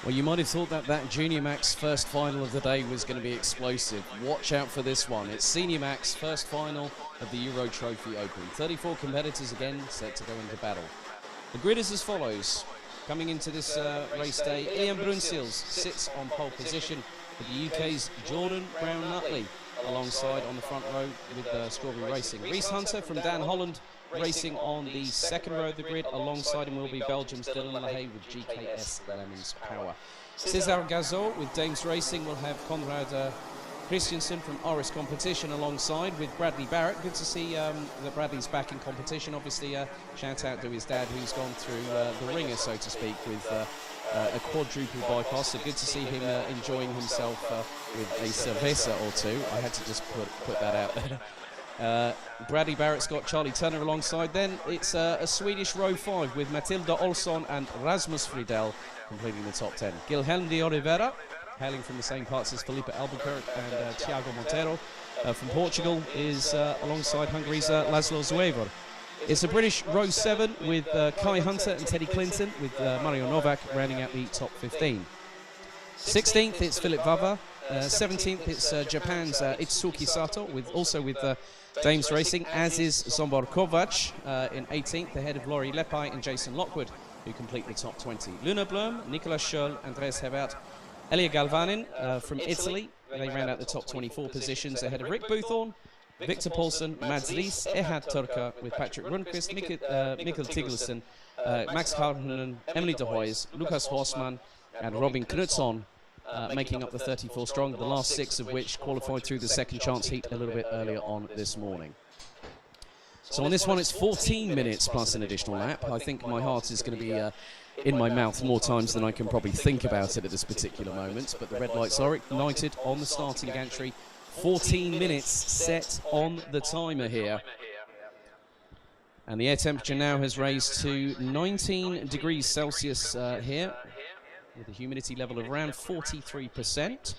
Well, you might have thought that that Junior Max first final of the day was going to be explosive. Watch out for this one. It's Senior Max first final of the Euro Trophy Open. 34 competitors again set to go into battle. The grid is as follows. Coming into this race day, Ian Brunsils sits on pole position with the UK's Jordan Brown-Nutley alongside on the front row with Strawberry Racing. Reese Hunter from Dan Holland racing on the second row of the grid. Alongside him will be Belgium's Dylan LaHaye with GKS Lemons Power. César Gazot with Dames Racing will have Conrad Christiansen from Oris Competition alongside with Bradley Barrett. Good to see that Bradley's back in competition. Obviously, shout out to his dad who's gone through the ringer, so to speak, with a quadruple bypass. So good to see him enjoying himself with a cerveza or two. I had to just put that out there. Bradley Barrett's got Charlie Turner alongside. Then it's a Swedish row 5 with Matilda Olsson and Rasmus Friedel completing the top 10. Guilherme de Oliveira, hailing from the same parts as Felipe Albuquerque and Tiago Monteiro from Portugal, is alongside Hungary's Laszlo Zuever. It's a British row 7 with Kai Hunter and Teddy Clinton with Mario Novak rounding out the top 15. 16th it's Philip Vava. 17th it's Japan's Itsuki Sato also with Dames Racing, as is Zombor Kovac in 18th, ahead of Laurie Lepai and Jason Lockwood, who complete the top 20. Luna Blum, Nicolas Scholl, Andreas Hebert, Elia Galvanin from Italy. They round out the top 24 positions ahead of Rick Boothorn, Victor Paulsen, Mads Lies, Ehad Turka with Patrick Rundqvist, Mikkel Tigelsen, Max Hartmanen, Emily de Hoys, Lucas Horsman and Robin Knutsson making up the 34 strong, the last 6 of which qualified through the second chance heat a little bit earlier on this morning. So on this one it's 14 minutes plus an additional lap. I think my heart is going to be in my mouth more times than I can probably think about it at this particular moment, but the red lights are ignited on the starting gantry. 14 minutes set on the timer here. And the air temperature now has raised to 19 degrees Celsius here, with a humidity level of around 43%.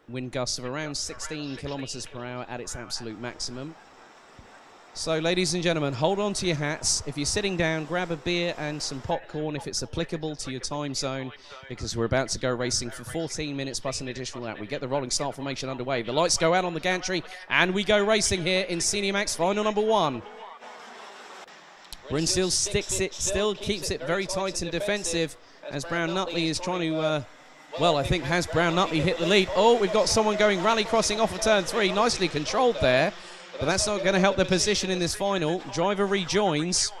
Wind gusts of around 16 kilometers per hour at its absolute maximum. So, ladies and gentlemen, hold on to your hats. If you're sitting down, grab a beer and some popcorn if it's applicable to your time zone, because we're about to go racing for 14 minutes plus an additional lap. We get the rolling start formation underway. The lights go out on the gantry, and we go racing here in Senior Max final number 1. Brunsils sticks it, still keeps it very tight and defensive, as Brown-Nutley is trying to, well, I think has Brown-Nutley hit the lead. Oh, we've got someone going rally crossing off of turn 3, nicely controlled there, but that's not going to help their position in this final. Driver rejoins.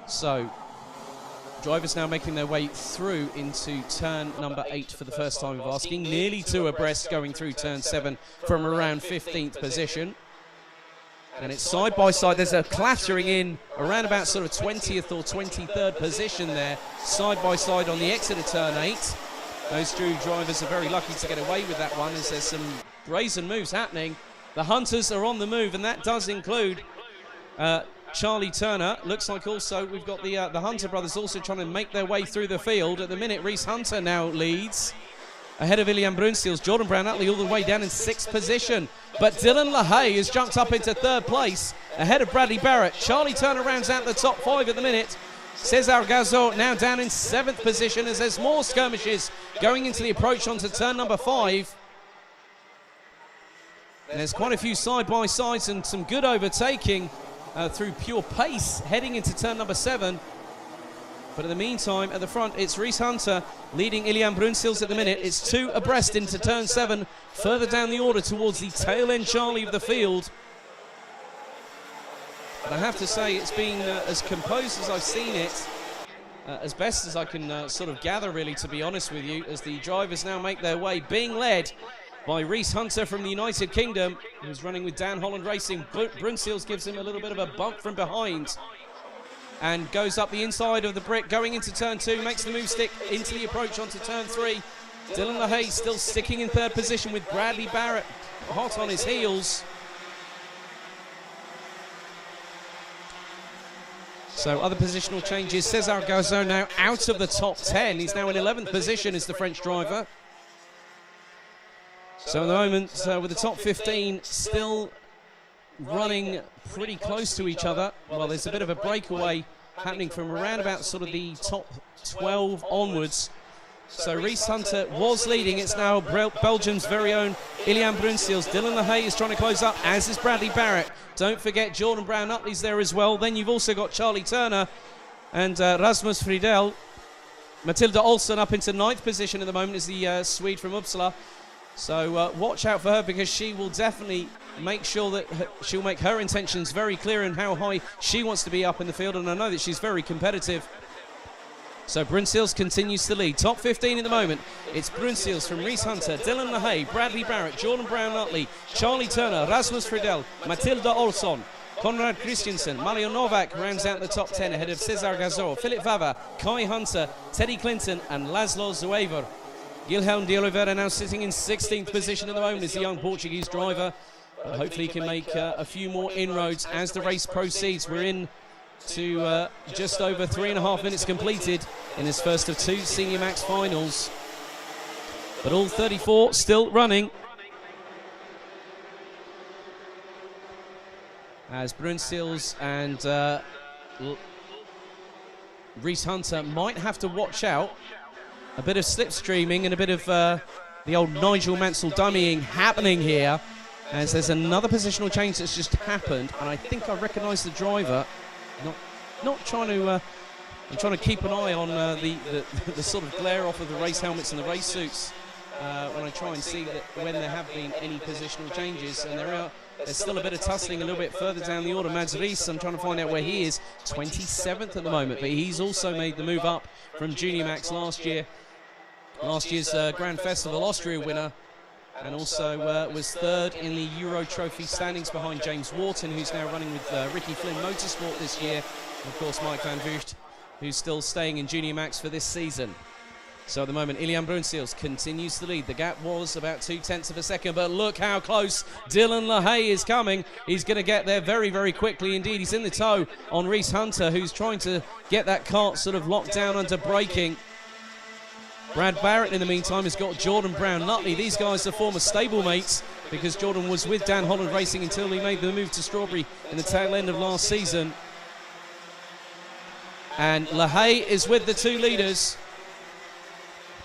So, drivers now making their way through into turn number 8 for the first time of asking. Nearly 2 abreast going through turn 7 from around 15th position. And it's side by side. There's a clattering in around about sort of 20th or 23rd position there, side by side on the exit of turn 8. Those two drivers are very lucky to get away with that one, as there's some brazen moves happening. The Hunters are on the move, and that does include Charlie Turner. Looks like also we've got the Hunter brothers also trying to make their way through the field. At the minute, Reese Hunter now leads ahead of Ilian Brunsils. Jordan Brown-Nutley all the way down in 6th position. But Dylan LaHaye has jumped up into 3rd place ahead of Bradley Barrett. Charlie Turner rounds out the top 5 at the minute. César Gazot now down in 7th position, as there's more skirmishes going into the approach onto turn number 5. And there's quite a few side-by-sides and some good overtaking through pure pace heading into turn number 7. But in the meantime, at the front, it's Reese Hunter leading Ilian Brunsils at the minute. It's 2 abreast into turn 7, further down the order towards the tail end Charlie of the field. But I have to say, it's been as composed as I've seen it, as best as I can sort of gather, really, to be honest with you, as the drivers now make their way, being led by Reese Hunter from the United Kingdom, who's running with Dan Holland Racing. Brunsils gives him a little bit of a bump from behind and goes up the inside of the brick, going into turn 2, makes the move stick into the approach onto turn 3. Dylan LaHaye still sticking in 3rd position with Bradley Barrett hot on his heels. So other positional changes. César Gazot now out of the top 10. He's now in 11th position as the French driver. So at the moment, with the top 15 still running pretty close to each other. Well, there's a bit of a breakaway happening from around about sort of the top 12 onwards. So Reese Hunter was leading. It's now Belgium's very own Ilian Brunsils. Dylan LaHaye is trying to close up, as is Bradley Barrett. Don't forget Jordan Brown-Utley's there as well. Then you've also got Charlie Turner and Rasmus Friedel. Matilda Olsson up into 9th position at the moment is the Swede from Uppsala. So watch out for her, because she will definitely make sure that she'll make her intentions very clear and how high she wants to be up in the field. And I know that she's very competitive. So Brunsils continues to lead. Top 15 in the moment. It's Brunsils from Reese Hunter, Dylan LaHaye, Bradley Barrett, Jordan Brown-Utley, Charlie Turner, Rasmus Friedel, Matilda Olsson, Konrad Christiansen, Mario Novak rounds out the top 10 ahead of Cesar Gazor, Philip Vava, Kai Hunter, Teddy Clinton and Laszlo Zuever. Guilherme de Oliveira now sitting in 16th position at the moment is the young Portuguese driver. But hopefully he can make a few more inroads as the race proceeds. We're in to just over 3.5 minutes completed in his first of 2 Senior Max finals. But all 34 still running. As Brunsils and Reese Hunter might have to watch out. A bit of slipstreaming and a bit of the old Nigel Mansell dummying happening here, as there's another positional change that's just happened, and I think I recognise the driver. Not trying to. I'm trying to keep an eye on the sort of glare off of the race helmets and the race suits when I try and see that when there have been any positional changes, and there's still a bit of tussling a little bit further down the order. Mads Rees, I'm trying to find out where he is. 27th at the moment, but he's also made the move up from Junior Max last year. Last year's Grand Festival Austria winner, and also was 3rd in the Euro Trophy standings behind James Wharton, who's now running with Ricky Flynn Motorsport this year. And of course, Mike van Vught, who's still staying in Junior Max for this season. So at the moment, Ilian Brunsils continues to lead. The gap was about 0.2 of a second, but look how close Dylan LaHaye is coming. He's going to get there very, very quickly indeed. He's in the tow on Reese Hunter, who's trying to get that cart sort of locked down under braking. Brad Barrett, in the meantime, has got Jordan Brown-Utley. These guys are former stablemates, because Jordan was with Dan Holland Racing until he made the move to Strawberry in the tail end of last season. And LaHaye is with the 2 leaders.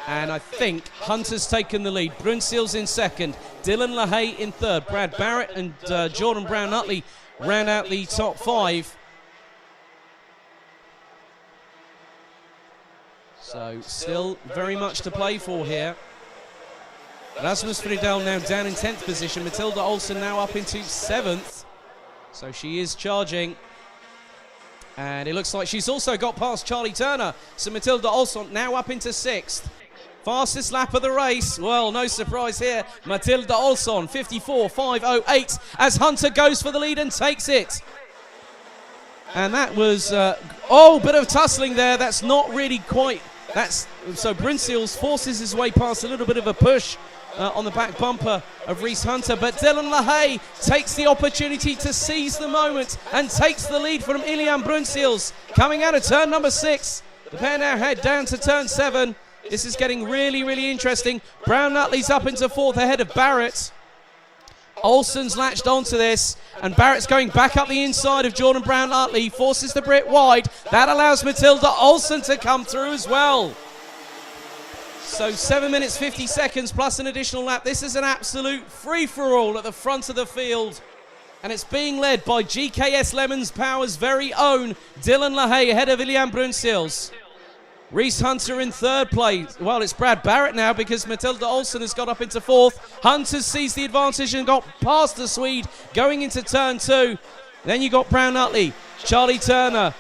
And I think Hunter's taken the lead. Brunsils in 2nd, Dylan LaHaye in 3rd. Brad Barrett and Jordan Brown-Utley round out the top 5. So still very much to play for here. Rasmus Friedel now down in 10th position. Matilda Olsson now up into 7th. So she is charging. And it looks like she's also got past Charlie Turner. So Matilda Olsson now up into 6th. Fastest lap of the race. Well, no surprise here. Matilda Olsson, 54.508, as Hunter goes for the lead and takes it. And that was, bit of tussling there. That's not really quite... So Brunsils forces his way past a little bit of a push on the back bumper of Reese Hunter, but Dylan LaHaye takes the opportunity to seize the moment and takes the lead from Ilian Brunsils. Coming out of turn number 6, the pair now head down to turn 7. This is getting really, really interesting. Brown-Utley's up into 4th ahead of Barrett. Olsson's latched onto this, and Barrett's going back up the inside of Jordan Brown-Utley, forces the Brit wide. That allows Matilda Olsson to come through as well. So 7 minutes 50 seconds plus an additional lap. This is an absolute free-for-all at the front of the field, and it's being led by GKS Lemons Power's very own Dylan LaHaye ahead of Ilian Brunsils. Reese Hunter in 3rd place. Well, it's Brad Barrett now, because Matilda Olsson has got up into 4th. Hunter seized the advantage and got past the Swede going into turn 2. Then you got Brown-Utley, Charlie Turner,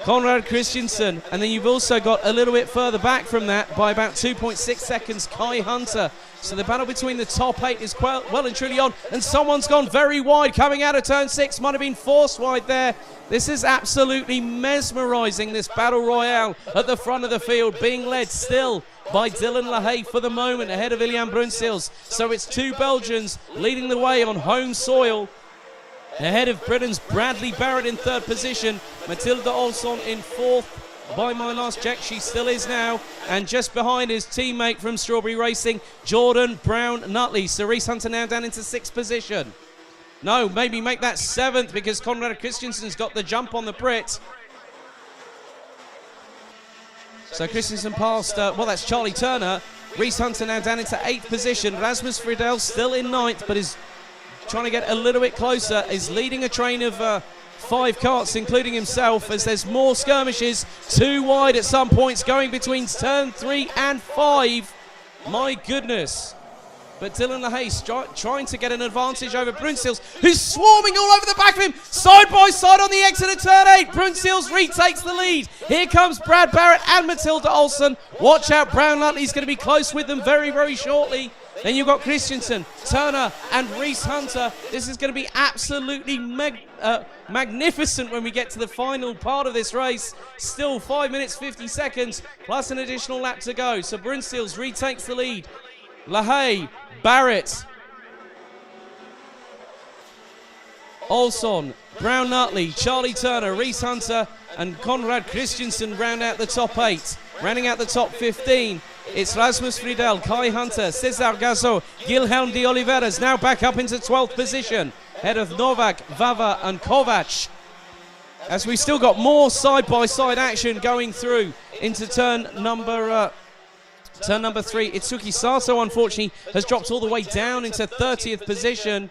Konrad Christiansen, and then you've also got a little bit further back from that by about 2.6 seconds, Kai Hunter. So the battle between the top 8 is well and truly on, and someone's gone very wide coming out of turn 6. Might have been forced wide there. This is absolutely mesmerising, this battle royale at the front of the field, being led still by Dylan LaHaye for the moment ahead of Ilian Brunsils. So it's 2 Belgians leading the way on home soil. Ahead of Britain's Bradley Barrett in 3rd position, Matilda Olsson in 4th. By my last check, she still is now. And just behind his teammate from Strawberry Racing, Jordan Brown-Utley. So Reese Hunter now down into 6th position. No, maybe make that 7th because Conrad Christensen's got the jump on the Brit. So Christensen passed, well, that's Charlie Turner. Reese Hunter now down into 8th position. Rasmus Friedel still in 9th, but is trying to get a little bit closer. Is leading a train of 5 carts, including himself, as there's more skirmishes. 2 wide at some points, going between turn 3 and 5. My goodness. But Dylan LaHaye trying to get an advantage over Brunsils, who's swarming all over the back of him. Side by side on the exit of turn 8. Brunsils retakes the lead. Here comes Brad Barrett and Matilda Olsson. Watch out, Brown Lutley's going to be close with them very, very shortly. Then you've got Christensen, Turner and Reese Hunter. This is going to be absolutely magnificent when we get to the final part of this race. Still 5 minutes 50 seconds plus an additional lap to go. So Brunsils retakes the lead. LaHaye, Barrett, Olsson, Brown Nutley, Charlie Turner, Reese Hunter and Conrad Christensen round out the top 8. Rounding out the top 15, it's Rasmus Friedel, Kai Hunter, Cesar Gazo, Guilherme de Oliveira is now back up into 12th position, ahead of Novak, Vava and Kovac. As we've still got more side-by-side action going through into turn number 3. Itsuki Sato, unfortunately, has dropped all the way down into 30th position.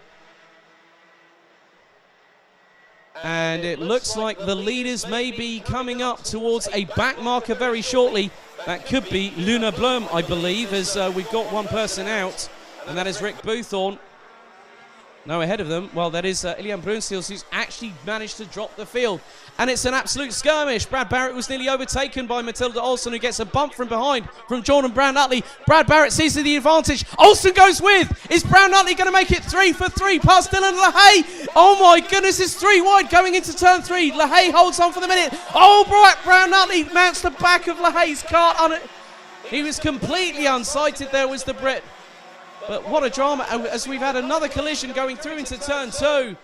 And it looks like the leaders may be coming up towards a back marker very shortly. That could be Luna Blum, I believe, as we've got one person out, and that is Rick Boothorn. No, ahead of them, well, that is Ilian Brunsils, who's actually managed to drop the field. And it's an absolute skirmish. Brad Barrett was nearly overtaken by Matilda Olsson, who gets a bump from behind from Jordan Brown Nutley. Brad Barrett seizes the advantage. Olsson goes with. Is Brown Nutley going to make it 3 for 3 past Dylan LaHaye? Oh my goodness, it's 3 wide going into turn 3. LaHaye holds on for the minute. Oh, Brown Nutley mounts the back of LaHaye's cart on it. He was completely unsighted. There was the Brit. But what a drama, as we've had another collision going through into turn 2.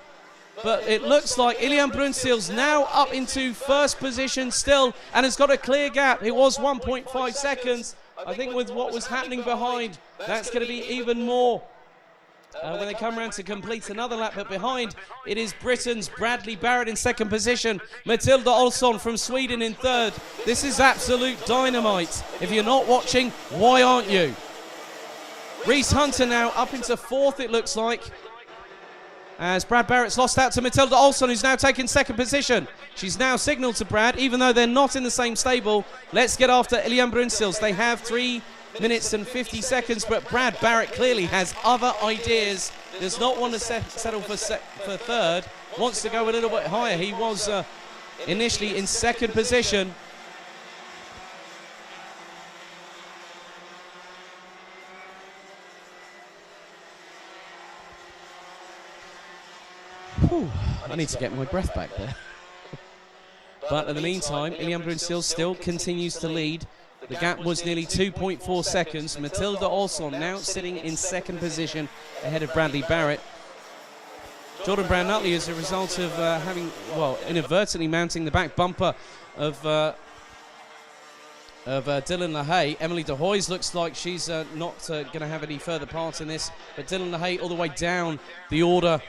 But it looks like Ilian Brunsils now up into 1st position still and has got a clear gap. It was 1.5 seconds. I think with what was happening behind, that's going to be even more when they come around to complete another lap. But behind, it is Britain's Bradley Barrett in 2nd position. Matilda Olsson from Sweden in 3rd. This is absolute dynamite. If you're not watching, why aren't you? Reese Hunter now up into 4th, it looks like, as Brad Barrett's lost out to Matilda Olsson, who's now taken 2nd position. She's now signalled to Brad, even though they're not in the same stable. Let's get after Ilian Brunsils. They have 3 minutes and 50 seconds, but Brad Barrett clearly has other ideas. Does not want to settle for 3rd. Wants to go a little bit higher. He was initially in 2nd position. Whew, I need to get my breath back there. But in the meantime, Ilian Brunsils still continues to lead. The gap was nearly 2.4 seconds. Matilda Olsson now sitting in 2nd position ahead of Bradley Barrett. Jordan Brown Nutley, as a result of inadvertently mounting the back bumper of Dylan LaHaye. Emily de Hoys looks like she's not going to have any further part in this. But Dylan LaHaye all the way down the order.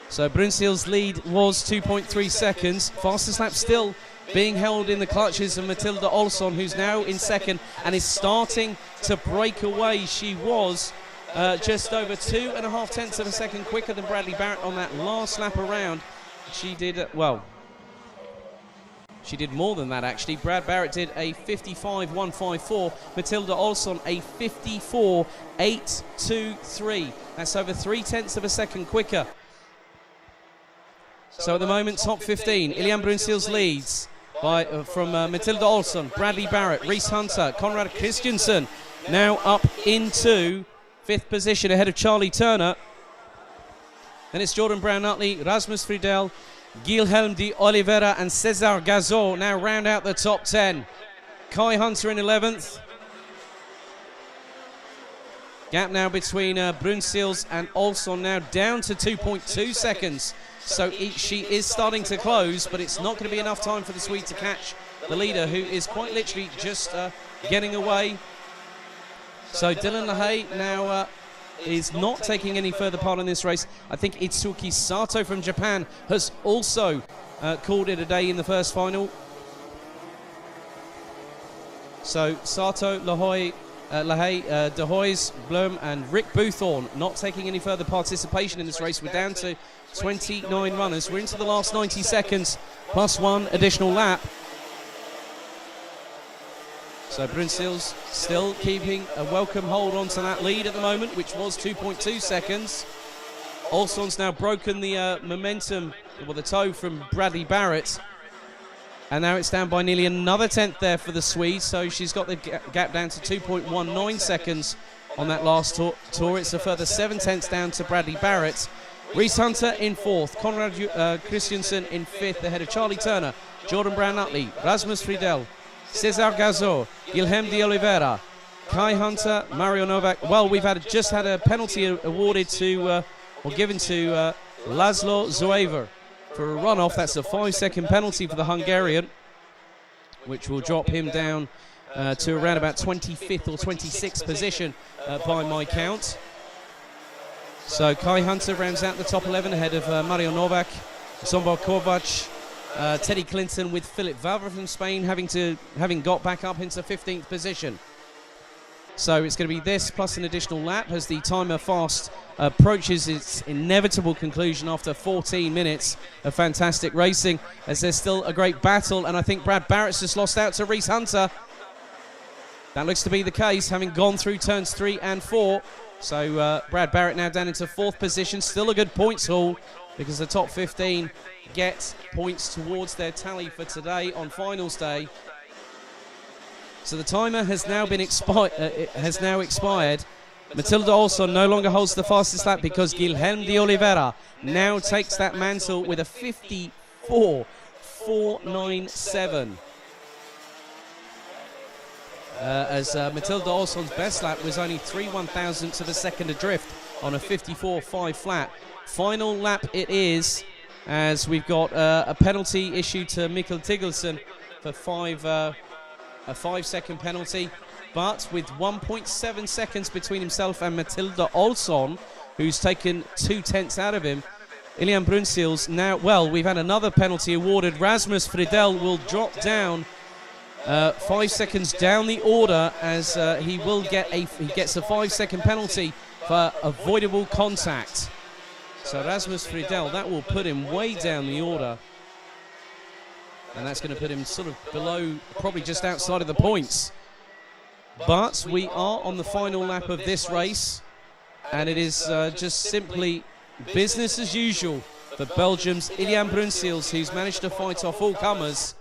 So Brunsils' lead was 2.3 seconds. Fastest lap still being held in the clutches of Matilda Olsson, who's now in 2nd and is starting to break away. She was just over 2.5 tenths of a second quicker than Bradley Barrett on that last lap around. She did, she did more than that actually. Brad Barrett did a 55.154. Matilda Olsson a 54.823. That's over 3 tenths of a second quicker. So at the moment, top 15, Ilian Brunsils leads from Matilda Olsson, Bradley Barrett, Reese Hunter, Conrad Christensen, now up into 5th position ahead of Charlie Turner. Then it's Jordan Brown Nutley, Rasmus Friedel, Guilherme de Oliveira and Cesar Gazo now round out the top 10. Kai Hunter in 11th. Gap now between Brunsils and Olsson now down to 2.2 seconds. So she is starting to close, but it's not going to be enough time for the Swede to catch the leader, who is quite literally just getting away. So Dylan LaHaye now is not taking any further part in this race. I think Itsuki Sato from Japan has also called it a day in the first final. So Sato, Lahey, De Hoys, Blum and Rick Boothorn not taking any further participation in this race. We're down to 29 runners. We're into the last 90 seconds plus one additional lap. So Brunsils still keeping a welcome hold onto that lead at the moment, which was 2.2 seconds. Olsson's now broken the momentum, well, the toe from Bradley Barrett. And now it's down by nearly another tenth there for the Swede. So she's got the gap down to 2.19 seconds on that last tour. It's a further 7 tenths down to Bradley Barrett. Reese Hunter in fourth. Conrad Christiansen in fifth, ahead of Charlie Turner, Jordan Brown-Utley, Rasmus Friedel, Cesar Gazot, Guilherme de Oliveira, Kai Hunter, Mario Novak. Well, we've just had a penalty awarded to, or given to Laszlo Zuever for a runoff. That's a 5-second penalty for the Hungarian, which will drop him down to around about 25th or 26th position by my count. So Kai Hunter rounds out the top 11 ahead of Mario Novak, Zsombor Kovac, Teddy Clinton, with Philip Vavra from Spain having got back up into 15th position. So it's going to be this plus an additional lap as the timer fast approaches its inevitable conclusion after 14 minutes of fantastic racing, as there's still a great battle. And I think Brad Barrett's just lost out to Reese Hunter. That looks to be the case, having gone through turns 3 and 4. So Brad Barrett now down into 4th position. Still a good points haul, because the top 15 get points towards their tally for today on finals day. So the timer has now been expired. Matilda Olsson no longer holds the fastest lap because Guilherme de Oliveira now takes that mantle with a 54.497. As Matilda Olsson's best lap was only 3/1000ths of a second adrift on a 54.5 flat. Final lap it is, as we've got a penalty issued to Mikkel Tiggelsen for a 5-second penalty, but with 1.7 seconds between himself and Matilda Olsson, who's taken 2 tenths out of him. Ilian Brunsils now, well, we've had another penalty awarded. Rasmus Friedel will drop down 5 seconds down the order, as he gets a 5-second penalty for avoidable contact. So Rasmus Friedel, that will put him way down the order, and that's going to put him sort of below, probably just outside of the points. But we are on the final lap of this race, and it is just simply business as usual for Belgium's Ilian Brunsils, who's managed to fight off all comers.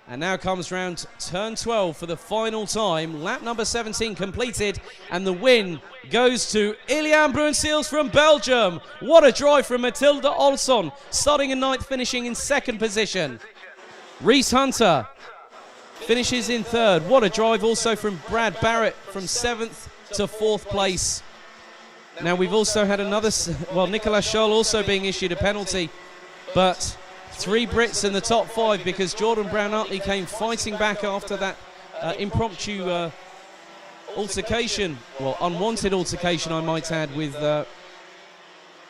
And now comes round turn 12 for the final time. Lap number 17 completed, and the win goes to Ilian Brunsils from Belgium. What a drive from Matilda Olsson, starting in 9th, finishing in 2nd position. Reese Hunter finishes in 3rd. What a drive also from Brad Barrett, from 7th to 4th place. Now we've also had another, well, Nicolas Scholl also being issued a penalty, but 3 Brits in the top 5, because Jordan Brown-Utley came fighting back after that impromptu altercation, well, unwanted altercation, I might add, with Dylan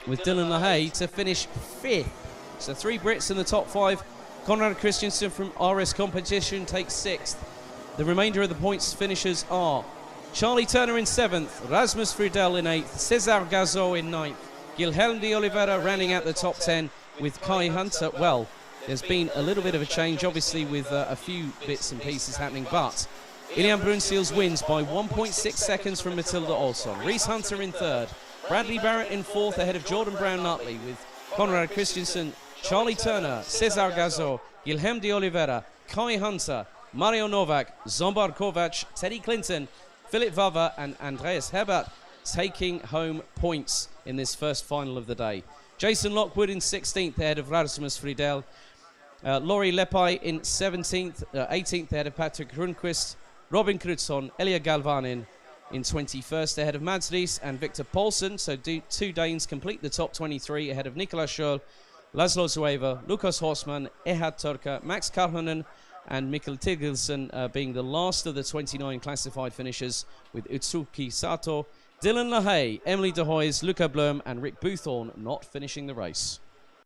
LaHaye to finish 5th. So 3 Brits in the top 5. Conrad Christiansen from RS Competition takes 6th. The remainder of the points finishers are Charlie Turner in 7th, Rasmus Friedel in 8th, Cesar Gazot in 9th, Guilherme de Oliveira rounding out the top 10, with Kai Hunter. Well, there's been a little bit of a change, obviously, with a few bits and pieces happening, but Ilian Brunsils wins by 1.6 seconds from Matilda Olsson. Reese Hunter in 3rd, Bradley Barrett in 4th, ahead of Jordan Brown-Utley, with Conrad Christiansen, Charlie Turner, Cesar Gazot, Guilherme de Oliveira, Kai Hunter, Mario Novak, Zsombor Kovac, Teddy Clinton, Philip Vavra and Andreas Hebert taking home points in this first final of the day. Jason Lockwood in 16th, ahead of Rasmus Friedel. Laurie Lepai in 17th, 18th, ahead of Patrick Rundqvist. Robin Krutzon, Elia Galvanin in 21st, ahead of Mads Ries and Victor Paulsen. So 2 Danes complete the top 23, ahead of Nicolas Scholl, Laszlo Zuever, Lukas Horsman, Ehad Turka, Max Karhunen and Mikkel Tiggelsen being the last of the 29 classified finishers, with Utsuki Sato, Dylan LaHaye, Emily DeHoys, Luca Blum and Rick Boothorn not finishing the race.